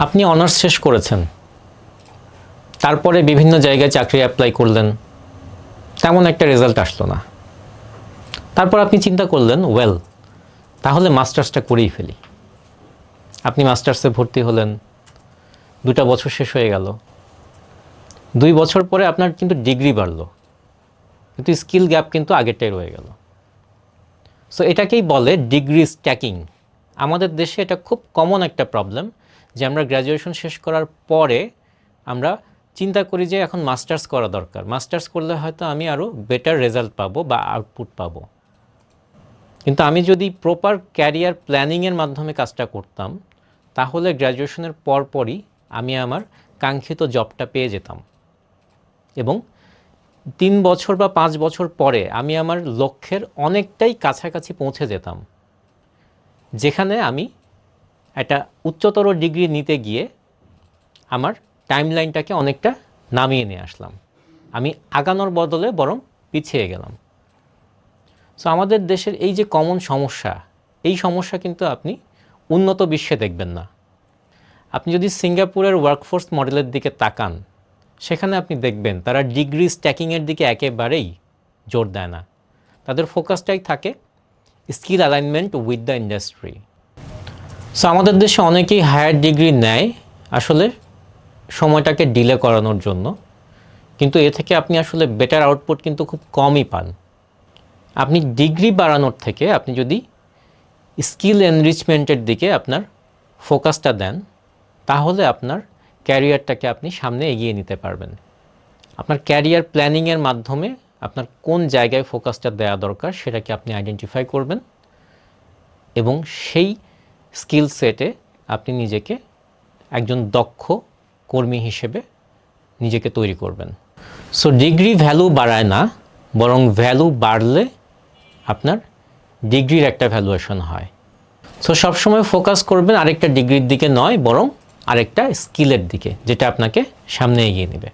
আপনি অনার্স শেষ করেছেন, তারপরে বিভিন্ন জায়গায় চাকরি অ্যাপ্লাই করলেন, তেমন একটা রেজাল্ট আসলো না। তারপর আপনি চিন্তা করলেন, তাহলে মাস্টার্সটা করেই ফেলি। আপনি মাস্টার্সে ভর্তি হলেন, 2টা বছর শেষ হয়ে গেল। 2 বছর পরে আপনার কিন্তু ডিগ্রি বাড়লো, কিন্তু স্কিল গ্যাপ কিন্তু আগেরটাই রয়ে গেল। সো এটাকেই বলে ডিগ্রি স্ট্যাকিং। আমাদের দেশে এটা খুব কমন একটা প্রবলেম যে আমরা গ্র্যাজুয়েশন শেষ করার পরে আমরা চিন্তা করি যে এখন মাস্টার্স করা দরকার, মাস্টার্স করলে হয়তো আমি আরও বেটার রেজাল্ট পাবো বা আউটপুট পাবো। কিন্তু আমি যদি প্রপার ক্যারিয়ার প্ল্যানিংয়ের মাধ্যমে কাজটা করতাম, তাহলে গ্র্যাজুয়েশনের পরপরই আমি আমার কাঙ্ক্ষিত জবটা পেয়ে যেতাম এবং 3 বছর বা 5 বছর পরে আমি আমার লক্ষ্যের অনেকটাই কাছাকাছি পৌঁছে যেতাম, যেখানে আমি একটা উচ্চতর ডিগ্রি নিতে গিয়ে আমার টাইমলাইনটাকে অনেকটা নামিয়ে নিয়ে আসলাম। আমি আগানোর বদলে বরং পিছিয়ে গেলাম। সো আমাদের দেশের এই যে কমন সমস্যা, এই সমস্যা কিন্তু আপনি উন্নত বিশ্বে দেখবেন না। আপনি যদি সিঙ্গাপুরের ওয়ার্কফোর্স মডেলের দিকে তাকান, সেখানে আপনি দেখবেন তারা ডিগ্রি স্ট্যাকিংয়ের দিকে একেবারেই জোর দেয় না। তাদের ফোকাসটাই থাকে skill alignment with the industry. So আমাদের দেশে অনেকেই হায়ার ডিগ্রি নেয় আসলে সময়টাকে ডিলে করানোর জন্য, কিন্তু এ থেকে আপনি আসলে বেটার আউটপুট কিন্তু খুব কমই পান। আপনি ডিগ্রি বাড়ানোর থেকে আপনি যদি স্কিল এনরিচমেন্টের দিকে আপনার ফোকাসটা দেন, তাহলে আপনার ক্যারিয়ারটাকে আপনি সামনে এগিয়ে নিতে পারবেন। আপনার ক্যারিয়ার প্ল্যানিংয়ের মাধ্যমে আপনার কোন জায়গায় ফোকাসটা দেওয়া দরকার সেটাকে আপনি আইডেন্টিফাই করবেন এবং সেই স্কিল সেটে আপনি নিজেকে একজন দক্ষ কর্মী হিসেবে নিজেকে তৈরি করবেন। সো ডিগ্রি ভ্যালু বাড়ায় না, বরং ভ্যালু বাড়লে আপনার ডিগ্রির একটা ভ্যালুয়েশন হয়। সো সবসময় ফোকাস করবেন আরেকটা ডিগ্রির দিকে নয়, বরং আরেকটা স্কিলের দিকে, যেটা আপনাকে সামনে এগিয়ে নেবে।